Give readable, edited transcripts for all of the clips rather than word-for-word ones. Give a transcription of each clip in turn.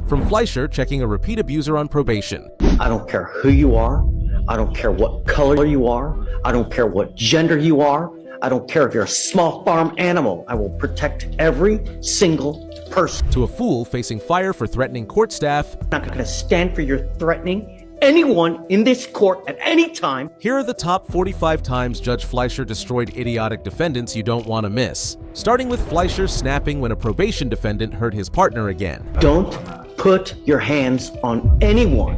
From Fleischer checking a repeat abuser on probation. I don't care who you are. I don't care what color you are. I don't care what gender you are. I don't care if you're a small farm animal. I will protect every single person. To a fool facing fire for threatening court staff. I'm not going to stand for your threatening anyone in this court at any time. Here are the top 45 times Judge Fleischer destroyed idiotic defendants you don't want to miss. Starting with Fleischer snapping when a probation defendant hurt his partner again. Don't put your hands on anyone.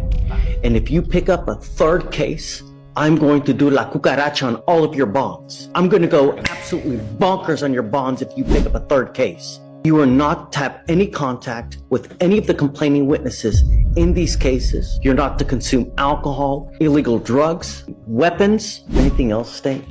And if you pick up a third case, I'm going to do la cucaracha on all of your bonds. I'm going to go absolutely bonkers on your bonds if you pick up a third case. You are not to have any contact with any of the complaining witnesses in these cases. You're not to consume alcohol, illegal drugs, weapons, anything else, State.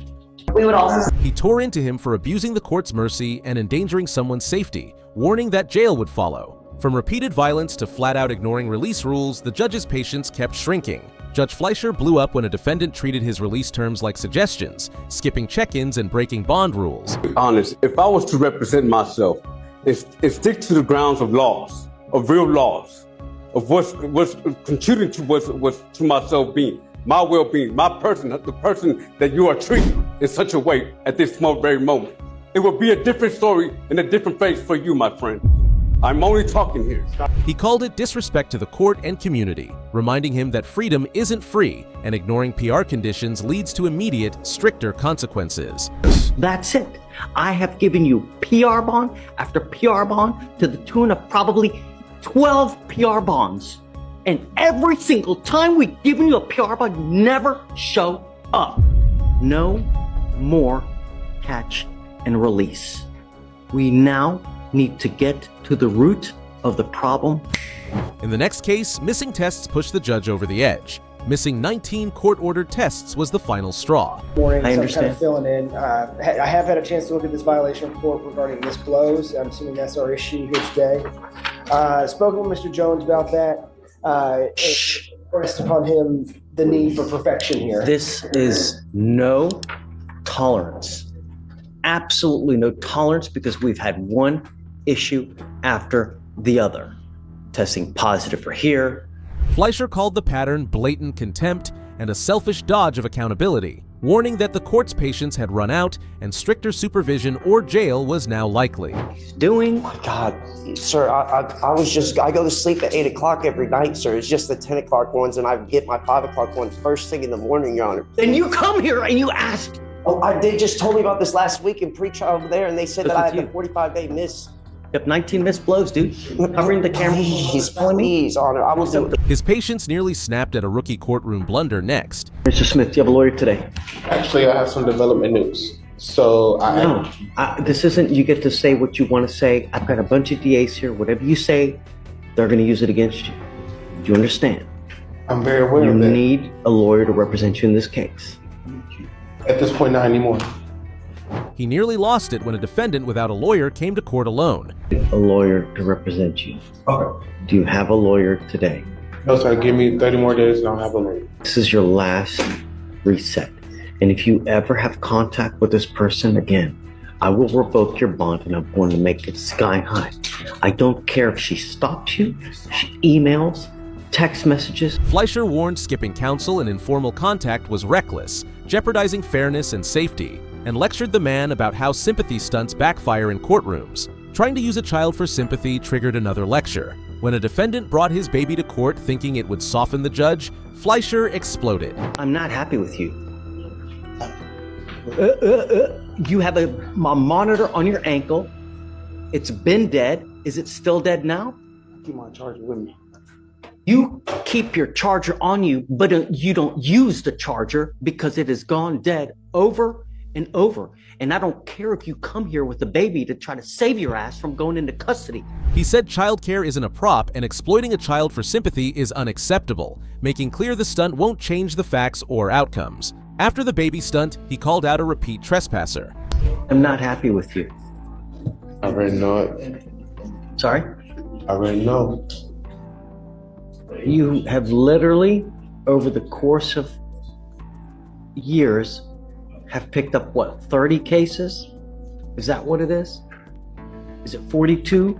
We would also... He tore into him for abusing the court's mercy and endangering someone's safety, warning that jail would follow. From repeated violence to flat-out ignoring release rules, the judge's patience kept shrinking. Judge Fleischer blew up when a defendant treated his release terms like suggestions, skipping check-ins and breaking bond rules. To be honest, if I was to represent myself, it's stick to the grounds of laws, of real laws, of what's contributing to myself being, my well-being, my person, the person that you are treating in such a way at this very moment. It will be a different story and a different face for you, my friend. I'm only talking here. He called it disrespect to the court and community, reminding him that freedom isn't free and ignoring PR conditions leads to immediate, stricter consequences. That's it. I have given you PR bond after PR bond to the tune of probably 12 PR bonds. And every single time we've given you a PR bond, you never show up. No more catch and release. We now need to get to the root of the problem. In the next case, missing tests pushed the judge over the edge. Missing 19 court-ordered tests was the final straw. Morning, I so understand. I'm kind of filling in. I have had a chance to look at this violation report regarding missed blows. I'm assuming that's our issue here today. Spoken with Mr. Jones about that. Pressed upon him the need for perfection here. This is no tolerance. Absolutely no tolerance, because we've had one issue after the other. Testing positive for here. Fleischer called the pattern blatant contempt and a selfish dodge of accountability, warning that the court's patience had run out and stricter supervision or jail was now likely. Doing God, sir, I go to sleep at 8 o'clock every night, sir. It's just the 10 o'clock ones, and I get my 5 o'clock ones first thing in the morning, Your Honor. Then you come here and you ask. Oh, they just told me about this last week in pre-trial over there, and they said that I had you. the 45-day miss. You have 19 missed blows, dude. Covering the camera. Please, Honor, I will do it. His patience nearly snapped at a rookie courtroom blunder next. Mr. Smith, do you have a lawyer today? Actually, I have some development news. So This isn't you get to say what you want to say. I've got a bunch of DAs here. Whatever you say, they're going to use it against you. Do you understand? I'm very aware You of that. need a lawyer to represent you in this case. At this point, not anymore. He nearly lost it when a defendant without a lawyer came to court alone. A lawyer to represent you. Okay. Do you have a lawyer today? No, sir. Give me 30 more days and I'll have a lawyer. This is your last reset. And if you ever have contact with this person again, I will revoke your bond and I'm going to make it sky high. I don't care if she stops you, she emails, text messages. Fleischer warned skipping counsel and informal contact was reckless, jeopardizing fairness and safety, and lectured the man about how sympathy stunts backfire in courtrooms. Trying to use a child for sympathy triggered another lecture. When a defendant brought his baby to court thinking it would soften the judge, Fleischer exploded. I'm not happy with you. You have a monitor on your ankle. It's been dead. Is it still dead now? Keep my charger with me. You keep your charger on you, but you don't use the charger because it has gone dead over and over. And I don't care if you come here with a baby to try to save your ass from going into custody. He said childcare isn't a prop and exploiting a child for sympathy is unacceptable, making clear the stunt won't change the facts or outcomes. After the baby stunt, he called out a repeat trespasser. I'm not happy with you. I already know it. Sorry? I already know. You have literally, over the course of years, have picked up, what, 30 cases? Is that what it is? Is it 42?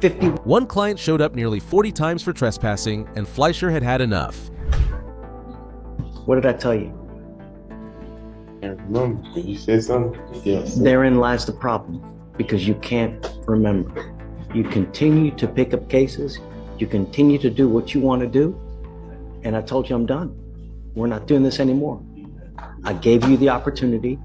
50. One client showed up nearly 40 times for trespassing, and Fleischer had had enough. What did I tell you? I remember. You said something? Yes. Therein lies the problem, because you can't remember. You continue to pick up cases, you continue to do what you want to do, and I told you I'm done. We're not doing this anymore. I gave you the opportunity.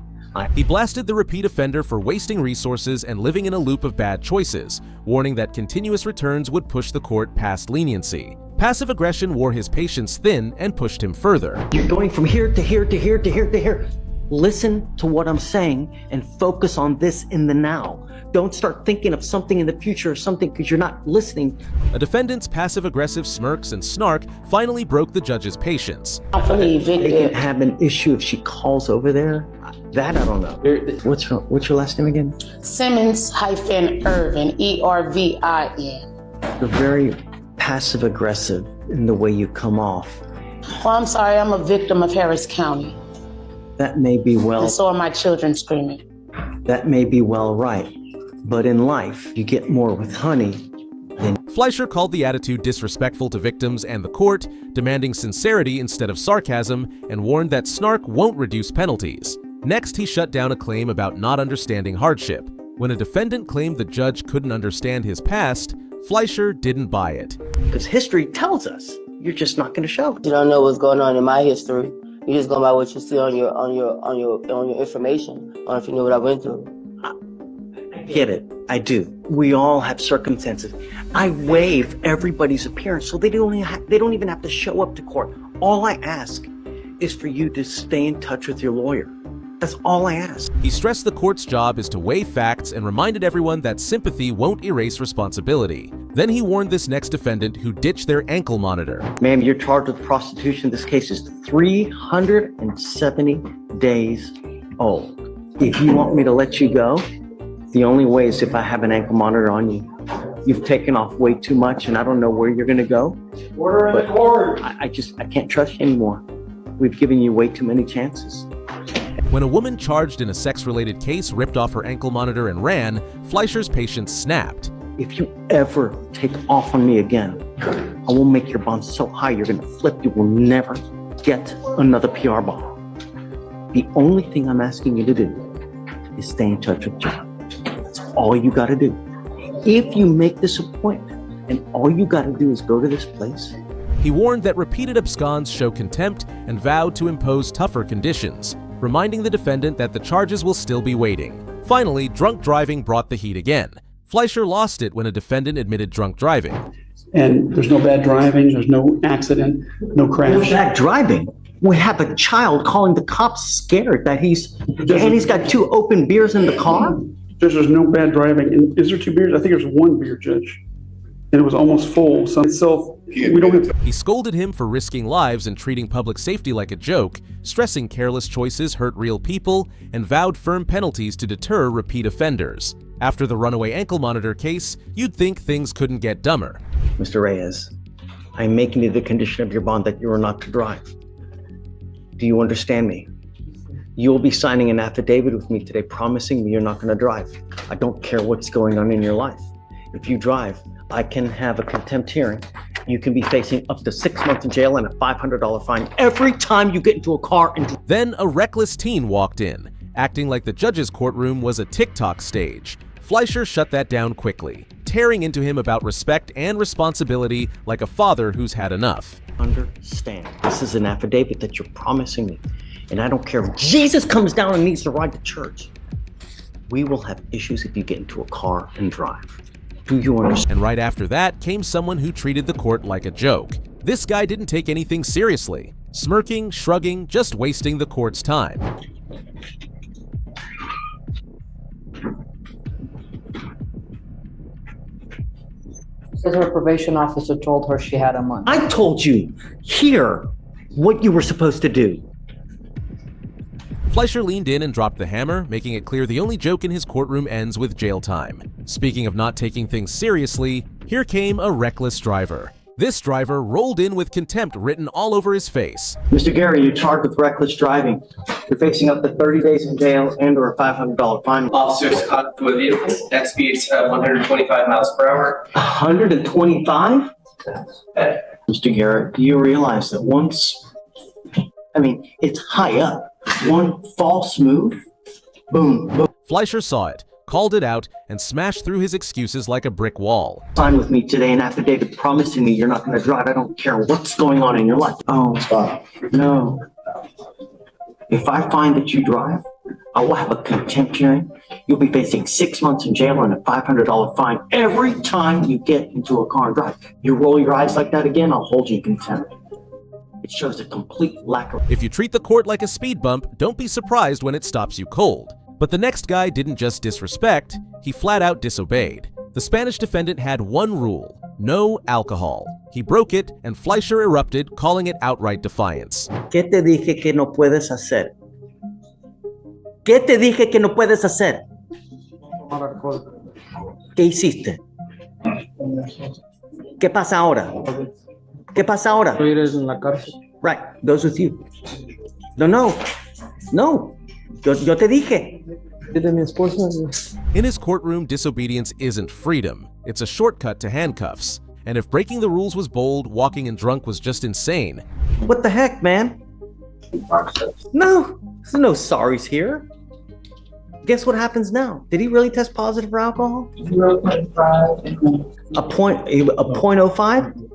He blasted the repeat offender for wasting resources and living in a loop of bad choices, warning that continuous returns would push the court past leniency. Passive aggression wore his patience thin and pushed him further. You're going from here to here to here to here to here. Listen to what I'm saying and focus on this in the now. Don't start thinking of something in the future or something because you're not listening. A defendant's passive-aggressive smirks and snark finally broke the judge's patience. They can have an issue if she calls over there. That I don't know. What's your last name again? Simmons-Irvin, E-R-V-I-N. You're very passive-aggressive in the way you come off. Oh, I'm sorry, I'm a victim of Harris County. That may be well. And so are my children screaming. That may be well right. But in life, you get more with honey than... Fleischer called the attitude disrespectful to victims and the court, demanding sincerity instead of sarcasm, and warned that snark won't reduce penalties. Next, he shut down a claim about not understanding hardship. When a defendant claimed the judge couldn't understand his past, Fleischer didn't buy it. Because history tells us, you're just not going to show it. You don't know what's going on in my history. You just go by what you see on your information. I don't know if you know what I went through. I get it. I do. We all have circumstances. I waive everybody's appearance, so they don't even have to show up to court. All I ask is for you to stay in touch with your lawyer. That's all I ask. He stressed the court's job is to weigh facts and reminded everyone that sympathy won't erase responsibility. Then he warned this next defendant who ditched their ankle monitor. Ma'am, you're charged with prostitution. This case is 370 days old. If you want me to let you go, the only way is if I have an ankle monitor on you. You've taken off way too much and I don't know where you're gonna go. Order in the court. I can't trust you anymore. We've given you way too many chances. When a woman charged in a sex-related case ripped off her ankle monitor and ran, Fleischer's patience snapped. If you ever take off on me again, I will make your bond so high you're gonna flip. You will never get another PR bond. The only thing I'm asking you to do is stay in touch with John. That's all you gotta do. If you make this appointment and all you gotta do is go to this place. He warned that repeated absconds show contempt and vowed to impose tougher conditions, reminding the defendant that the charges will still be waiting. Finally, drunk driving brought the heat again. Fleischer lost it when a defendant admitted drunk driving. And there's no bad driving, there's no accident, no crash. No bad driving. We have a child calling the cops scared that he's got 2 open beers in the car. Judge, there's no bad driving. And is there 2 beers? I think there's 1 beer, Judge. And it was almost full. So itself, we don't have to. He scolded him for risking lives and treating public safety like a joke, stressing careless choices hurt real people, and vowed firm penalties to deter repeat offenders. After the runaway ankle monitor case, you'd think things couldn't get dumber. Mr. Reyes, I'm making it the condition of your bond that you are not to drive. Do you understand me? You'll be signing an affidavit with me today promising me you're not going to drive. I don't care what's going on in your life. If you drive, I can have a contempt hearing. You can be facing up to 6 months in jail and a $500 fine every time you get into a car and... Then a reckless teen walked in, acting like the judge's courtroom was a TikTok stage. Fleischer shut that down quickly, tearing into him about respect and responsibility like a father who's had enough. Understand, this is an affidavit that you're promising me, and I don't care if Jesus comes down and needs to ride to church. We will have issues if you get into a car and drive. Do you understand? And right after that came someone who treated the court like a joke. This guy didn't take anything seriously, smirking, shrugging, just wasting the court's time. Says her probation officer told her she had a month. I told you here what you were supposed to do. Fleischer leaned in and dropped the hammer, making it clear the only joke in his courtroom ends with jail time. Speaking of not taking things seriously, here came a reckless driver. This driver rolled in with contempt written all over his face. Mr. Gary, you're charged with reckless driving. You're facing up to 30 days in jail and or a $500 fine. Officers caught with vehicles at speeds of 125 miles per hour. 125? Mr. Garrett, do you realize that it's high up. One false move, boom, boom. Fleischer saw it, called it out, and smashed through his excuses like a brick wall. Sign with me today an affidavit promising me you're not going to drive. I don't care what's going on in your life. Oh, stop. No. If I find that you drive, I will have a contempt hearing. You'll be facing 6 months in jail and a $500 fine every time you get into a car and drive. You roll your eyes like that again, I'll hold you in contempt. It shows a complete lack of... If you treat the court like a speed bump, don't be surprised when it stops you cold. But the next guy didn't just disrespect, he flat out disobeyed. The Spanish defendant had one rule: no alcohol. He broke it, and Fleischer erupted, calling it outright defiance. ¿Qué te dije que no puedes hacer? ¿Qué te dije que no puedes hacer? ¿Qué hiciste? ¿Qué pasa ahora? ¿Qué pasa ahora? Right, goes with you. No. Yo te dije. In his courtroom, disobedience isn't freedom. It's a shortcut to handcuffs. And if breaking the rules was bold, walking and drunk was just insane. What the heck, man? No, there's no sorries here. Guess what happens now? Did he really test positive for alcohol? 0.05?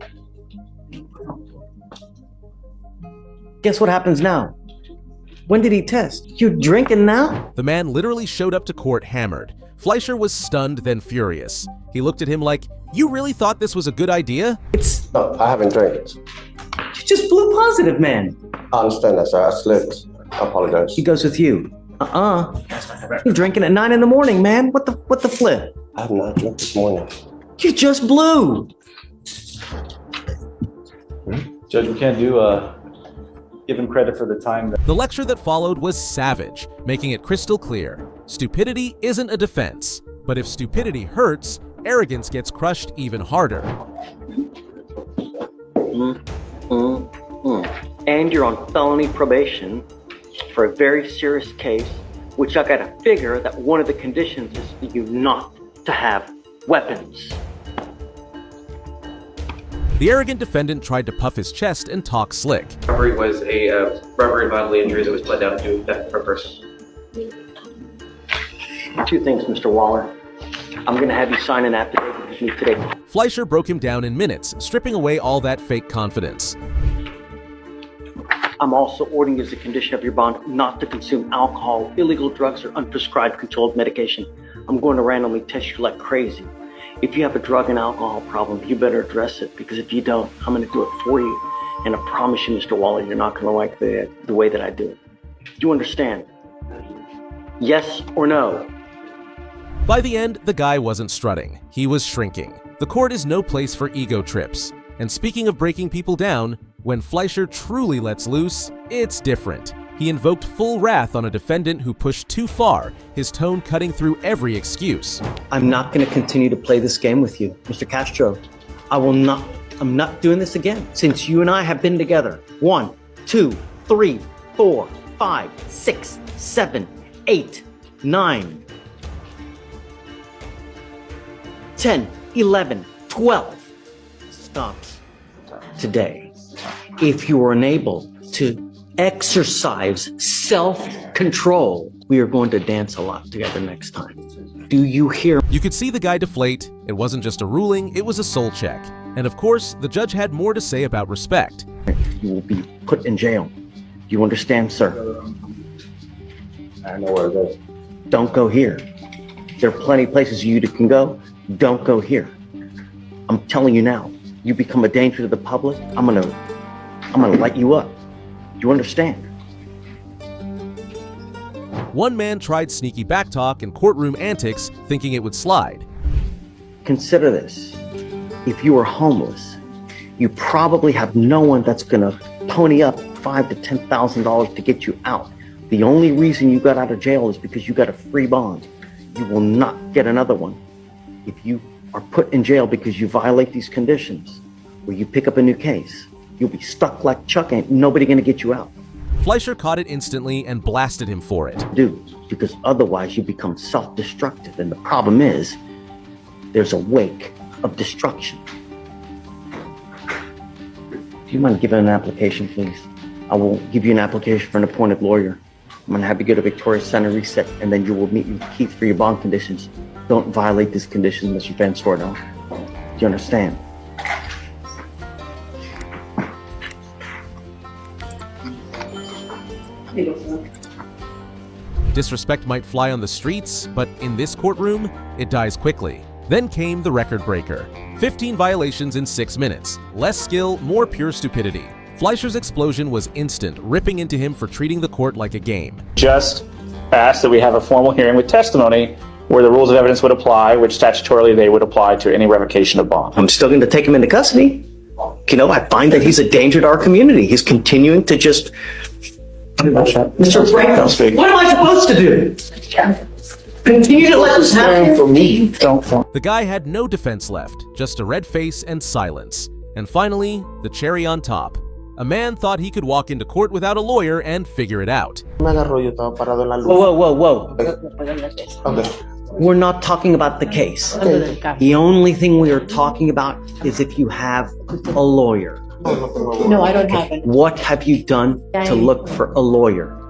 Guess what happens now? When did he test? You drinking now? The man literally showed up to court hammered. Fleischer was stunned, then furious. He looked at him like, "You really thought this was a good idea?" No, I haven't drank. You just blew positive, man. I understand that, sir. I slipped. I apologize. He goes with you. You're drinking at 9 in the morning, man. What the flip? I have not drunk this morning. You just blew. Judge, we can't give him credit for the time. The lecture that followed was savage, making it crystal clear. Stupidity isn't a defense, but if stupidity hurts, arrogance gets crushed even harder. And you're on felony probation for a very serious case, which I gotta figure that one of the conditions is for you not to have weapons. The arrogant defendant tried to puff his chest and talk slick. Robbery was a robbery and bodily injury that was pled down to theft for purpose. Two things, Mr. Waller. I'm gonna have you sign an affidavit with me today. Fleischer broke him down in minutes, stripping away all that fake confidence. I'm also ordering as a condition of your bond not to consume alcohol, illegal drugs, or unprescribed controlled medication. I'm going to randomly test you like crazy. If you have a drug and alcohol problem, you better address it, because if you don't, I'm going to do it for you. And I promise you, Mr. Waller, you're not going to like the way that I do it. Do you understand? Yes or no? By the end, the guy wasn't strutting. He was shrinking. The court is no place for ego trips. And speaking of breaking people down, when Fleischer truly lets loose, it's different. He invoked full wrath on a defendant who pushed too far, his tone cutting through every excuse. I'm not going to continue to play this game with you, Mr. Castro. I'm not doing this again. Since you and I have been together. 1, 2, 3, 4, 5, 6, 7, 8, 9, 10, 11, 12. Stop today. If you are unable to exercise self-control, we are going to dance a lot together next time. Do you hear? You could see the guy deflate. It wasn't just a ruling, it was a soul check. And of course, the judge had more to say about respect. You will be put in jail. Do you understand, sir? I know where it is. Don't go here. There are plenty of places you can go. Don't go here. I'm telling you now, you become a danger to the public, I'm gonna light you up. Do you understand? One man tried sneaky backtalk and courtroom antics, thinking it would slide. Consider this. If you are homeless, you probably have no one that's gonna pony up $5,000 to $10,000 to get you out. The only reason you got out of jail is because you got a free bond. You will not get another one if you are put in jail because you violate these conditions, or you pick up a new case. You'll be stuck like Chuck, ain't nobody gonna get you out. Fleischer caught it instantly and blasted him for it. Do, because otherwise you become self-destructive. And the problem is, there's a wake of destruction. Do you mind giving an application, please? I will give you an application for an appointed lawyer. I'm gonna have you go to Victoria Center, reset, and then you will meet with Keith for your bond conditions. Don't violate these conditions, Mr. Van Sordo. Do you understand? Disrespect might fly on the streets, but in this courtroom, it dies quickly. Then came the record breaker. 15 violations in 6 minutes. Less skill, more pure stupidity. Fleischer's explosion was instant, ripping into him for treating the court like a game. Just ask that we have a formal hearing with testimony where the rules of evidence would apply, which statutorily they would apply to any revocation of bond. I'm still going to take him into custody. You know, I find that he's a danger to our community. He's continuing to just... Mr. Franco, what am I supposed to do? Continue to let this happen for me. The guy had no defense left, just a red face and silence. And finally, the cherry on top. A man thought he could walk into court without a lawyer and figure it out. Whoa. Okay. We're not talking about the case. The only thing we are talking about is if you have a lawyer. No, I don't have it. What have you done to look for a lawyer?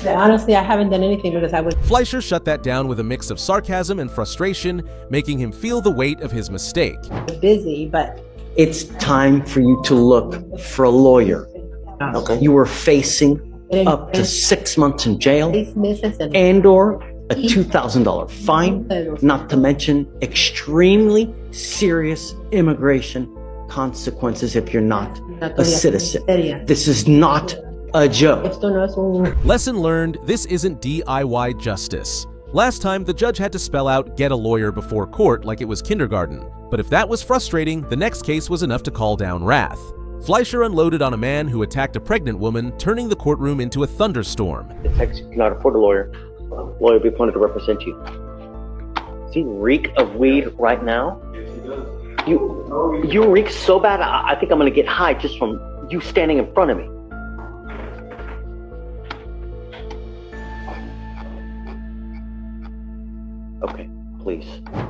Honestly, I haven't done anything because I was Fleischer shut that down with a mix of sarcasm and frustration, making him feel the weight of his mistake. busy, but It's time for you to look for a lawyer. okay. You are facing up to 6 months in jail and/or a $2,000 fine, not to mention extremely serious immigration consequences if you're not a citizen. This is not a joke. Lesson learned, this isn't DIY justice. Last time, the judge had to spell out "get a lawyer" before court like it was kindergarten. But if that was frustrating, the next case was enough to call down wrath. Fleischer unloaded on a man who attacked a pregnant woman, turning the courtroom into a thunderstorm. Detectives cannot afford a lawyer. Lawyer will be appointed to represent you. See, reek of weed right now? You reek so bad, I think I'm gonna get high just from you standing in front of me. Okay, please.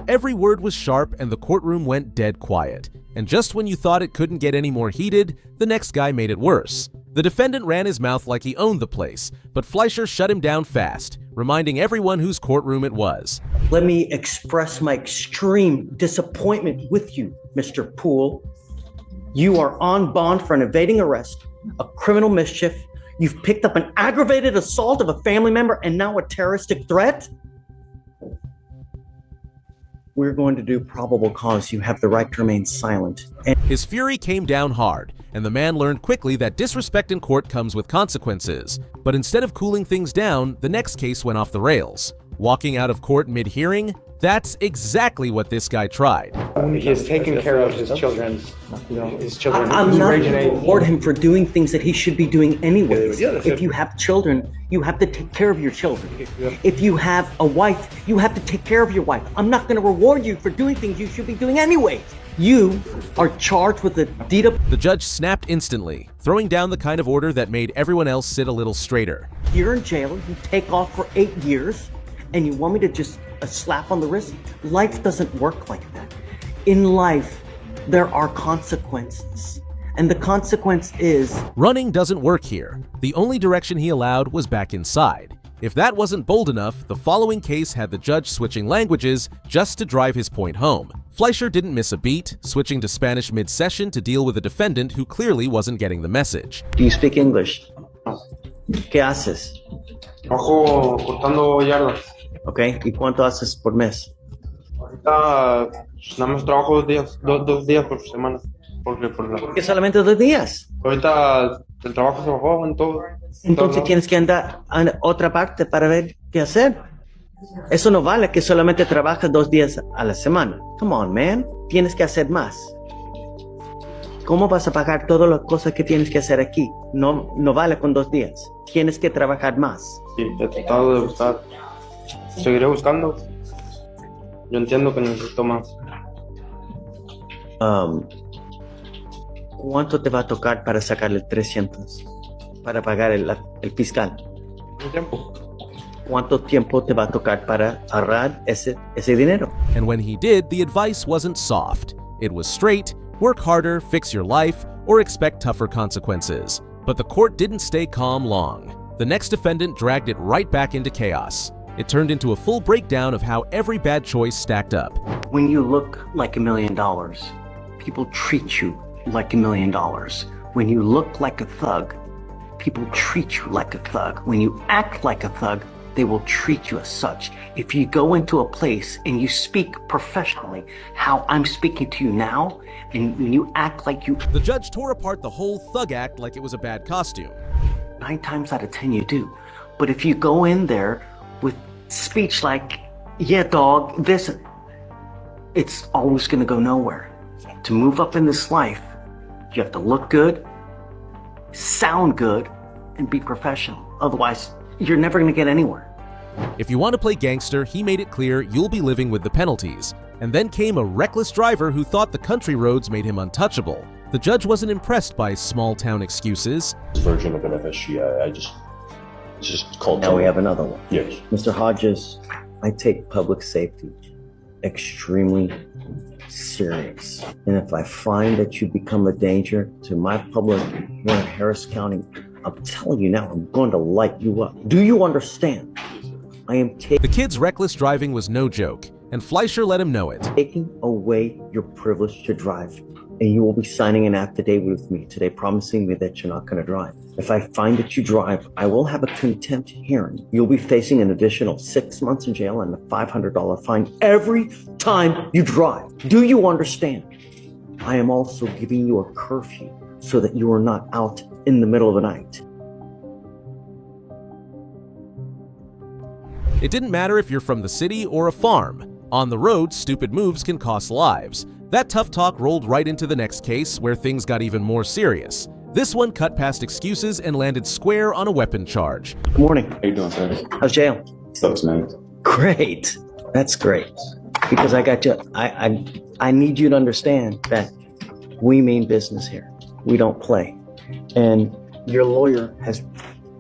Every word was sharp and the courtroom went dead quiet. And just when you thought it couldn't get any more heated, the next guy made it worse. The defendant ran his mouth like he owned the place, but Fleischer shut him down fast, reminding everyone whose courtroom it was. Let me express my extreme disappointment with you, Mr. Poole. You are on bond for an evading arrest, a criminal mischief. You've picked up an aggravated assault of a family member and now a terroristic threat. We're going to do probable cause. You have the right to remain silent. His fury came down hard, and the man learned quickly that disrespect in court comes with consequences. But instead of cooling things down, the next case went off the rails. Walking out of court mid-hearing, that's exactly what this guy tried. He is taking care of his children. I'm not going to reward him for doing things that he should be doing anyways. If you have children, you have to take care of your children. If you have a wife, you have to take care of your wife. I'm not going to reward you for doing things you should be doing anyways. You are charged with a deed of... The judge snapped instantly, throwing down the kind of order that made everyone else sit a little straighter. You're in jail, you take off for 8 years, and you want me to just a slap on the wrist? Life doesn't work like that. In life, there are consequences. And the consequence is... Running doesn't work here. The only direction he allowed was back inside. If that wasn't bold enough, the following case had the judge switching languages just to drive his point home. Fleischer didn't miss a beat, switching to Spanish mid-session to deal with a defendant who clearly wasn't getting the message. Do you speak English? ¿Qué haces? Trabajo cortando yardas. Okay, ¿y cuánto haces por mes? Ahorita nada más trabajo 2 días por semana. ¿Por qué solamente 2 días? Ahorita el trabajo se bajó en todo. Entonces tienes que andar a otra parte para ver qué hacer. Eso no vale que solamente trabajas 2 días a la semana. Come on, man. Tienes que hacer más. ¿Cómo vas a pagar todas las cosas que tienes que hacer aquí? No vale con 2 días. Tienes que trabajar más. Sí, he tratado de buscar. Seguiré buscando. Yo entiendo que necesito más. ¿Cuánto te va a tocar para sacarle 300? Para pagar el fiscal. Un tiempo. ¿Cuánto tiempo te va a tocar para ahorrar ese dinero? And when he did, the advice wasn't soft. It was straight: work harder, fix your life, or expect tougher consequences. But the court didn't stay calm long. The next defendant dragged it right back into chaos. It turned into a full breakdown of how every bad choice stacked up. When you look like $1 million, people treat you like $1 million. When you look like a thug, people treat you like a thug. When you act like a thug, they will treat you as such. If you go into a place and you speak professionally, how I'm speaking to you now, and when you act like you... The judge tore apart the whole thug act like it was a bad costume. 9 times out of 10 you do. But if you go in there with speech like, yeah, dog, this, it's always gonna go nowhere. To move up in this life, you have to look good, sound good, and be professional. Otherwise, you're never gonna get anywhere. If you want to play gangster, he made it clear you'll be living with the penalties. And then came a reckless driver who thought the country roads made him untouchable. The judge wasn't impressed by small-town excuses. Version of an FSG, I just called. Now we have another one. Yes. Mr. Hodges, I take public safety extremely serious. And if I find that you become a danger to my public here in Harris County, I'm telling you now, I'm going to light you up. Do you understand? I am The kid's reckless driving was no joke, and Fleischer let him know it. Taking away your privilege to drive, and you will be signing an affidavit with me today promising me that you're not going to drive. If I find that you drive, I will have a contempt hearing. You'll be facing an additional 6 months in jail and a $500 fine every time you drive. Do you understand? I am also giving you a curfew so that you are not out in the middle of the night. It didn't matter if you're from the city or a farm. On the road, stupid moves can cost lives. That tough talk rolled right into the next case, where things got even more serious. This one cut past excuses and landed square on a weapon charge. Good morning. How you doing, sir? How's jail? Sucks, man. Great. That's great. Because I got you. I need you to understand that we mean business here. We don't play. And your lawyer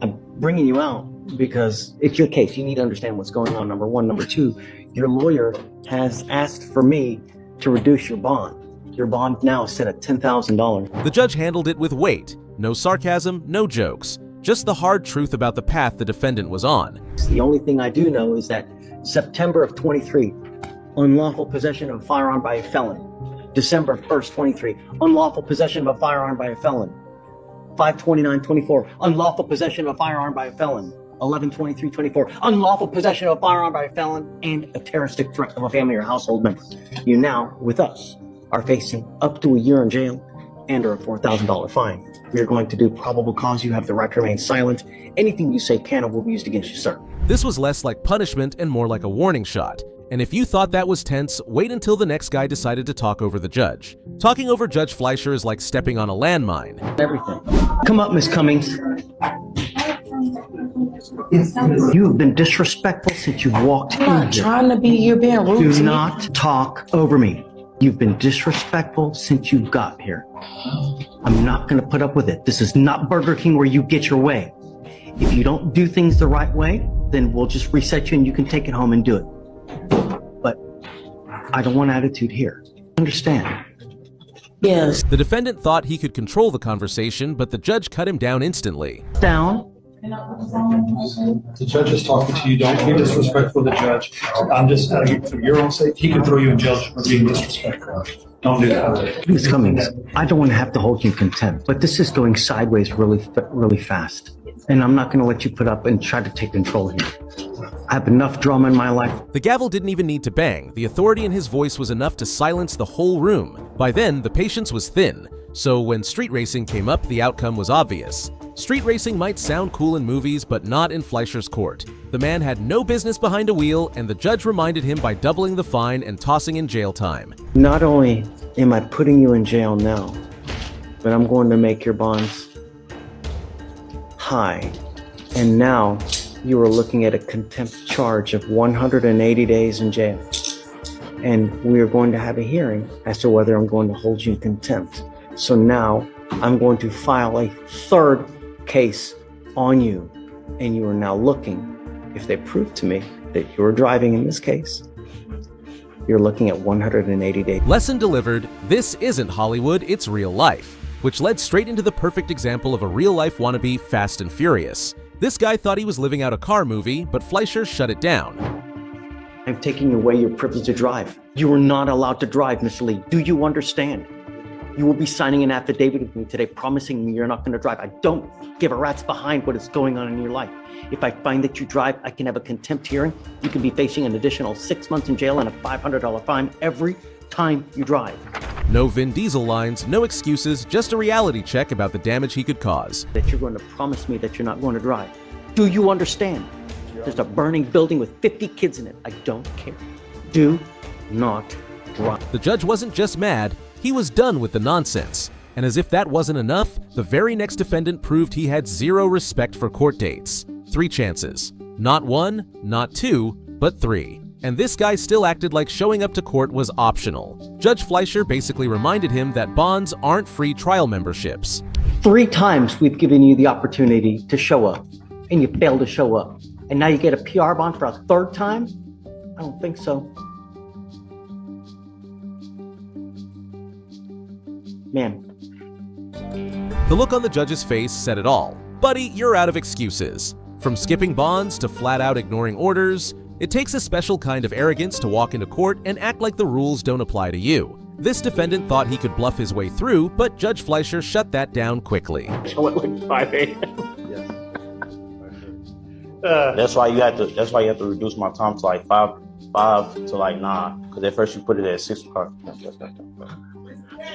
I'm bringing you out because it's your case. You need to understand what's going on, number one. Number two, your lawyer has asked for me to reduce your bond. Your bond now is set at $10,000. The judge handled it with weight. No sarcasm, no jokes. Just the hard truth about the path the defendant was on. The only thing I do know is that September of 23, unlawful possession of a firearm by a felon. December 1st, 23, unlawful possession of a firearm by a felon. 5/29/24, unlawful possession of a firearm by a felon. 11/23/24, unlawful possession of a firearm by a felon and a terroristic threat of a family or household member. You now, with us, are facing up to a year in jail and or a $4,000 fine. We are going to do probable cause. You have the right to remain silent. Anything you say can or will be used against you, sir. This was less like punishment and more like a warning shot. And if you thought that was tense, wait until the next guy decided to talk over the judge. Talking over Judge Fleischer is like stepping on a landmine. Everything. Come up, Miss Cummings. You have been disrespectful since you walked in here. I'm not trying to be. You're being rude to me. Do not talk over me. You've been disrespectful since you got here. I'm not going to put up with it. This is not Burger King where you get your way. If you don't do things the right way, then we'll just reset you and you can take it home and do it. But I don't want attitude here. Understand? Yes. The defendant thought he could control the conversation, but the judge cut him down instantly. Down. The judge is talking to you. Don't be disrespectful to the judge. I'm just, for your own sake, he can throw you in jail for being disrespectful. Don't do that. Ms. Cummings, I don't want to have to hold you in contempt, but this is going sideways really fast. And I'm not going to let you put up and try to take control here. I have enough drama in my life. The gavel didn't even need to bang. The authority in his voice was enough to silence the whole room. By then, the patience was thin. So when street racing came up, the outcome was obvious. Street racing might sound cool in movies, but not in Fleischer's court. The man had no business behind a wheel, and the judge reminded him by doubling the fine and tossing in jail time. Not only am I putting you in jail now, but I'm going to make your bonds high. And now you are looking at a contempt charge of 180 days in jail. And we are going to have a hearing as to whether I'm going to hold you in contempt. So now I'm going to file a third case on you. And you are now looking, if they prove to me that you're driving in this case, you're looking at 180 days. Lesson delivered, this isn't Hollywood, it's real life, which led straight into the perfect example of a real-life wannabe Fast and Furious. This guy thought he was living out a car movie, but Fleischer shut it down. I'm taking away your privilege to drive. You are not allowed to drive, Mr. Lee. Do you understand? You will be signing an affidavit with me today promising me you're not going to drive. I don't give a rat's behind what is going on in your life. If I find that you drive, I can have a contempt hearing. You can be facing an additional 6 months in jail and a $500 fine every time you drive. No Vin Diesel lines, no excuses, just a reality check about the damage he could cause. That you're going to promise me that you're not going to drive. Do you understand? There's a burning building with 50 kids in it. I don't care. Do not drive. The judge wasn't just mad, he was done with the nonsense. And as if that wasn't enough, the very next defendant proved he had zero respect for court dates. 3 chances. Not 1, not 2, but 3. And this guy still acted like showing up to court was optional. Judge Fleischer basically reminded him that bonds aren't free trial memberships. 3 times we've given you the opportunity to show up, and you failed to show up. And now you get a PR bond for a 3rd time? I don't think so. Ma'am. The look on the judge's face said it all. Buddy, you're out of excuses. From skipping bonds to flat out ignoring orders, it takes a special kind of arrogance to walk into court and act like the rules don't apply to you. This defendant thought he could bluff his way through, but Judge Fleischer shut that down quickly. Show it like 5 a.m. That's why you have to reduce my time to like 5 to like 9. Because at first you put it at 6 o'clock.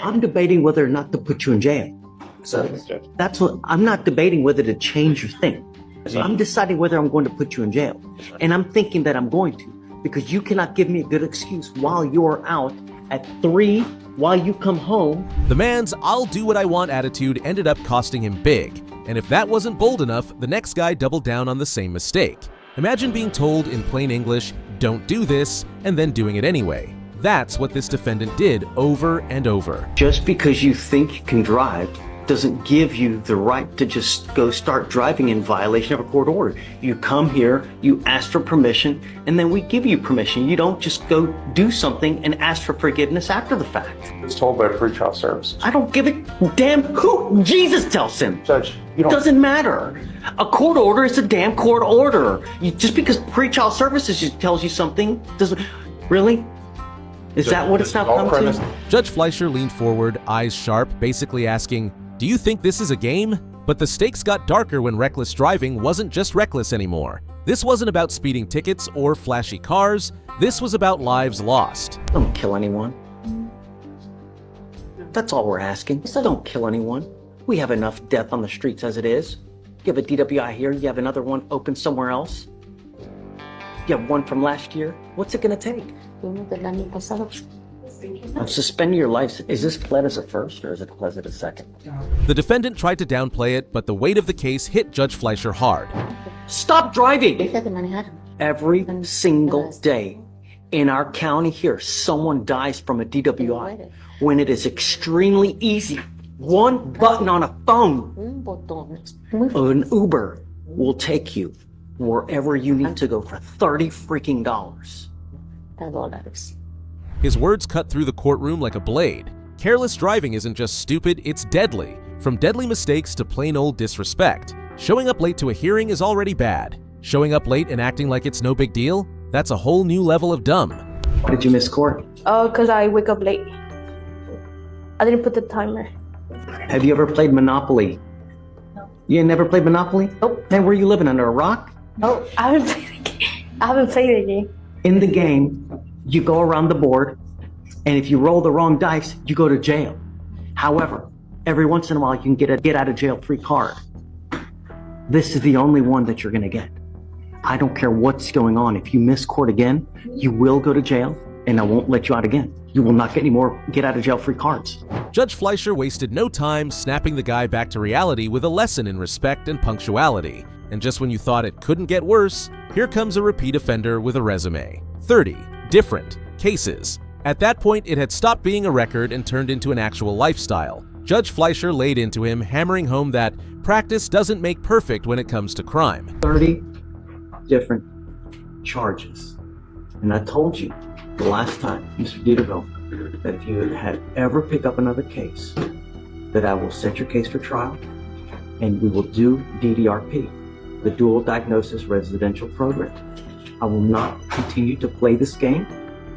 I'm debating whether or not to put you in jail. So that's what I'm not debating whether to change your thing. So I'm deciding whether I'm going to put you in jail. And I'm thinking that I'm going to, because you cannot give me a good excuse while you're out at 3, while you come home. The man's I'll do what I want attitude ended up costing him big. And if that wasn't bold enough, the next guy doubled down on the same mistake. Imagine being told in plain English, don't do this, and then doing it anyway. That's what this defendant did over and over. Just because you think you can drive doesn't give you the right to just go start driving in violation of a court order. You come here, you ask for permission, and then we give you permission. You don't just go do something and ask for forgiveness after the fact. It's told by pretrial services. I don't give a damn who Jesus tells him. Judge, you don't. Doesn't matter. A court order is a damn court order. Just because pretrial services tells you something doesn't really. Is that what it's now come to? Judge Fleischer leaned forward, eyes sharp, basically asking, do you think this is a game? But the stakes got darker when reckless driving wasn't just reckless anymore. This wasn't about speeding tickets or flashy cars. This was about lives lost. Don't kill anyone. That's all we're asking. So don't kill anyone. We have enough death on the streets as it is. You have a DWI here, you have another one open somewhere else. You have one from last year. What's it gonna take? I'm suspending your life. Is this pled as a first or is it pled as a second? The defendant tried to downplay it, but the weight of the case hit Judge Fleischer hard. Stop driving! Every single day in our county here, someone dies from a DWI when it is extremely easy. One button on a phone of an Uber will take you wherever you need to go for $30 freaking dollars. His words cut through the courtroom like a blade. Careless driving isn't just stupid, it's deadly. From deadly mistakes to plain old disrespect. Showing up late to a hearing is already bad. Showing up late and acting like it's no big deal? That's a whole new level of dumb. Why did you miss court? Oh, because I wake up late. I didn't put the timer. Have you ever played Monopoly? No. You never played Monopoly? Nope. Man, where are you living, under a rock? Oh, I haven't played the game. I haven't played the game. In the game, you go around the board, and if you roll the wrong dice, you go to jail. However, every once in a while, you can get a get out of jail free card. This is the only one that you're gonna get. I don't care what's going on. If you miss court again, you will go to jail, and I won't let you out again. You will not get any more get out of jail free cards. Judge Fleischer wasted no time snapping the guy back to reality with a lesson in respect and punctuality. And just when you thought it couldn't get worse, here comes a repeat offender with a resume. 30 different cases. At that point, it had stopped being a record and turned into an actual lifestyle. Judge Fleischer laid into him, hammering home that practice doesn't make perfect when it comes to crime. 30 different charges. And I told you the last time, Mr. Dieterville, that if you had ever pick up another case, that I will set your case for trial and we will do DDRP, the Dual Diagnosis Residential Program. I will not continue to play this game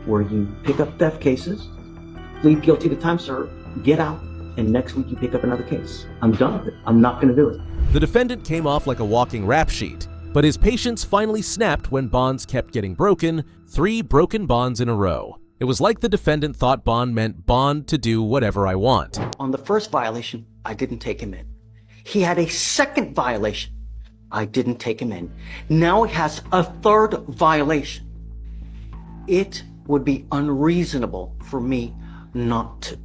where you pick up theft cases, plead guilty to time served, get out, and next week you pick up another case. I'm done with it. I'm not going to do it. The defendant came off like a walking rap sheet, but his patience finally snapped when bonds kept getting broken, 3 broken bonds in a row. It was like the defendant thought bond meant bond to do whatever I want. On the first violation, I didn't take him in. He had a second violation. I didn't take him in. Now he has a third violation. It would be unreasonable for me not to.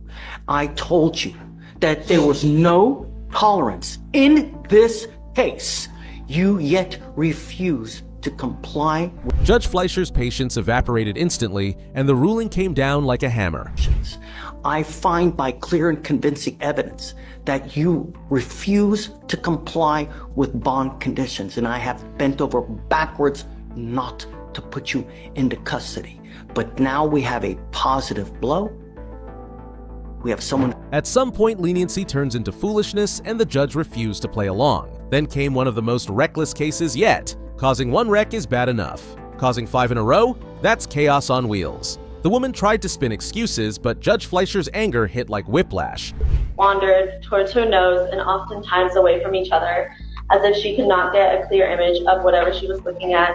I told you that there was no tolerance in this case. You yet refuse to comply. Judge Fleischer's patience evaporated instantly, and the ruling came down like a hammer. I find by clear and convincing evidence that you refuse to comply with bond conditions, and I have bent over backwards not to put you into custody. But now we have a positive blow. We have someone. At some point, leniency turns into foolishness, and the judge refused to play along. Then came one of the most reckless cases yet. Causing 1 wreck is bad enough. Causing 5 in a row? That's chaos on wheels. The woman tried to spin excuses, but Judge Fleischer's anger hit like whiplash. Wandered towards her nose and oftentimes away from each other, as if she could not get a clear image of whatever she was looking at.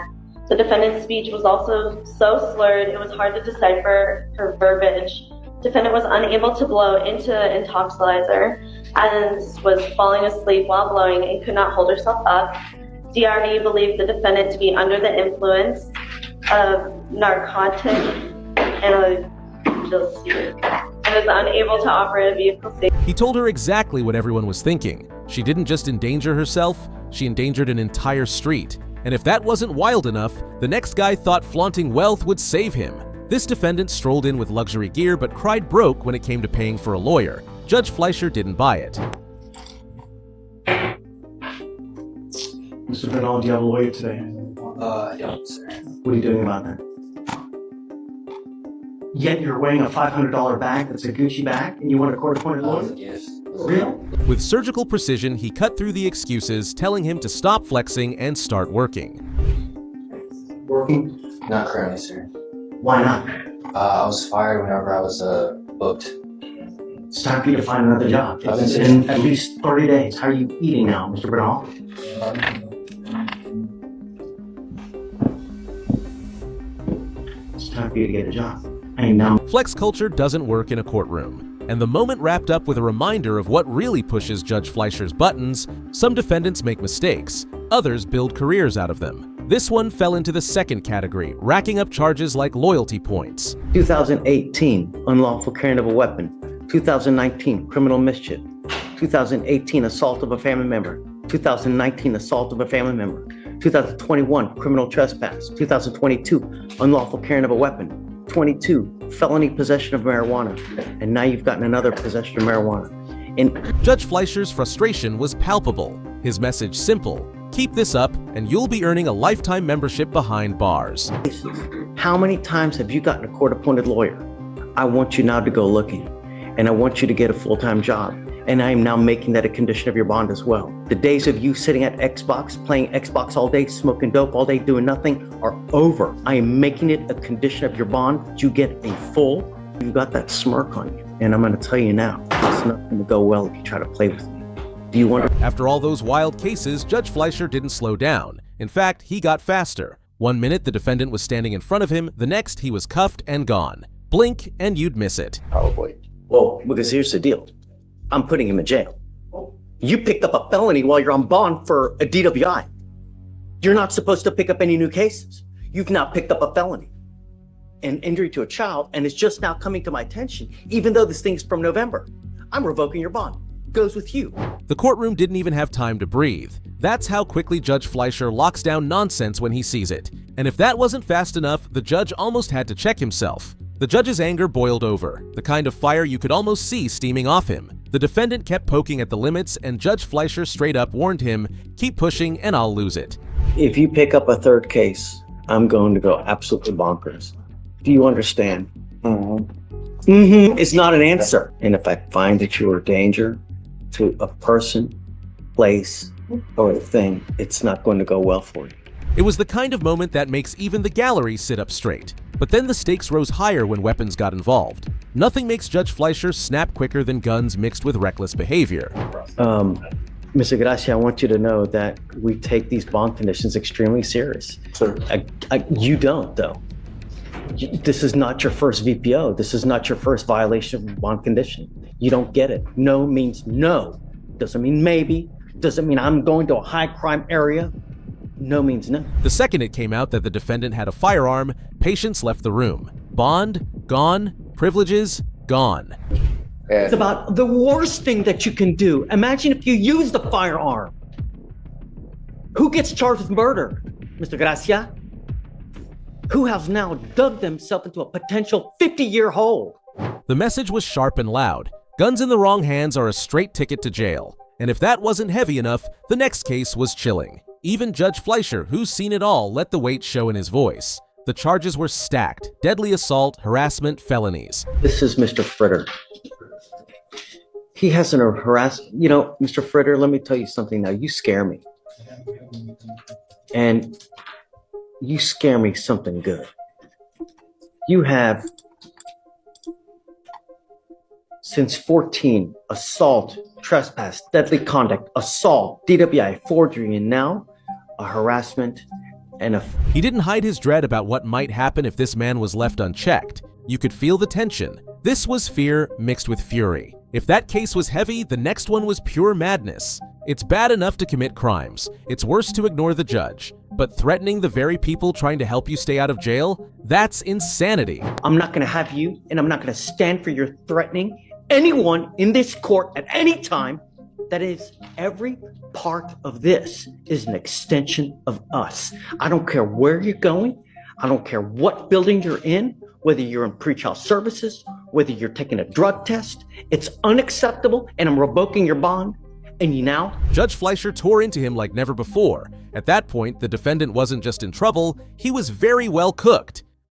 The defendant's speech was also so slurred, it was hard to decipher her verbiage. Defendant was unable to blow into Intoxicated and was falling asleep while blowing and could not hold herself up. DRD believed the defendant to be under the influence of narcotic and was unable to operate a vehicle safely. He told her exactly what everyone was thinking. She didn't just endanger herself, she endangered an entire street. And if that wasn't wild enough, the next guy thought flaunting wealth would save him. This defendant strolled in with luxury gear but cried broke when it came to paying for a lawyer. Judge Fleischer didn't buy it. Mr. Bernal, do you have a lawyer today? I don't, sir. What are you doing about that? Yet you're wearing a $500 bag that's a Gucci bag, and you want a court-appointed lawyer? Yes. Really? With surgical precision, he cut through the excuses, telling him to stop flexing and start working. Working? Not currently, sir. Why not? I was fired whenever I was booked. It's time for you to find another job. It's been at least 30 days. How are you eating now, Mr. Bernal? It's time for you to get a job. I am now. Flex culture doesn't work in a courtroom, and the moment wrapped up with a reminder of what really pushes Judge Fleischer's buttons. Some defendants make mistakes, others build careers out of them. This one fell into the second category, racking up charges like loyalty points. 2018, unlawful carrying of a weapon. 2019, criminal mischief. 2018, assault of a family member. 2019, assault of a family member. 2021, criminal trespass. 2022, unlawful carrying of a weapon. 22, felony possession of marijuana. And now you've gotten another possession of marijuana. And Judge Fleischer's frustration was palpable. His message simple: keep this up and you'll be earning a lifetime membership behind bars. how many times have you gotten a court-appointed lawyer? I want you now to go looking, and I want you to get a full-time job. And I am now making that a condition of your bond as well. The days of you sitting at Xbox, playing Xbox all day, smoking dope all day, doing nothing are over. I am making it a condition of your bond. You get a full, you got that smirk on you. And I'm gonna tell you now, it's not gonna go well if you try to play with me. Do you wonder? After all those wild cases, Judge Fleischer didn't slow down. In fact, he got faster. 1 minute the defendant was standing in front of him, the next he was cuffed and gone. Blink and you'd miss it. Probably. Well, because here's the deal. I'm putting him in jail. You picked up a felony while you're on bond for a DWI. You're not supposed to pick up any new cases. You've now picked up a felony, an injury to a child, and it's just now coming to my attention, even though this thing's from November. I'm revoking your bond. Goes with you. The courtroom didn't even have time to breathe. That's how quickly Judge Fleischer locks down nonsense when he sees it. And if that wasn't fast enough, the judge almost had to check himself. The judge's anger boiled over, the kind of fire you could almost see steaming off him. The defendant kept poking at the limits, and Judge Fleischer straight up warned him, "Keep pushing and I'll lose it." If you pick up a third case, I'm going to go absolutely bonkers. Do you understand? It's not an answer. And if I find that you are a danger to a person, place, or a thing, it's not going to go well for you. It was the kind of moment that makes even the gallery sit up straight. But then the stakes rose higher when weapons got involved. Nothing makes Judge Fleischer snap quicker than guns mixed with reckless behavior. Mr. Gracia, I want you to know that we take these bond conditions extremely serious. Sir. You don't, though. This is not your first VPO. This is not your first violation of bond condition. You don't get it. No means no. Doesn't mean maybe. Doesn't mean I'm going to a high crime area. No means no. The second it came out that the defendant had a firearm, patients left the room. Bond, gone. Privileges, gone. It's about the worst thing that you can do. Imagine if you use the firearm. Who gets charged with murder? Mr. Gracia? Who has now dug themselves into a potential 50-year hole? The message was sharp and loud. Guns in the wrong hands are a straight ticket to jail. And if that wasn't heavy enough, the next case was chilling. Even Judge Fleischer, who's seen it all, let the weight show in his voice. The charges were stacked: deadly assault, harassment, felonies. This is Mr. Fritter. He hasn't harassed, Mr. Fritter, let me tell you something now. You scare me. And you scare me something good. You have, since 14, assault, trespass, deadly conduct, assault, DWI, forgery, and now a harassment and a... He didn't hide his dread about what might happen if this man was left unchecked. You could feel the tension. This was fear mixed with fury. If that case was heavy, the next one was pure madness. It's bad enough to commit crimes. It's worse to ignore the judge. But threatening the very people trying to help you stay out of jail? That's insanity. I'm not going to have you, and I'm not going to stand for your threatening anyone in this court at any time. That is, every part of this is an extension of us. I don't care where you're going. I don't care what building you're in, whether you're in pretrial services, whether you're taking a drug test. It's unacceptable, and I'm revoking your bond. And you now? Judge Fleischer tore into him like never before. At that point, the defendant wasn't just in trouble, he was very well cooked.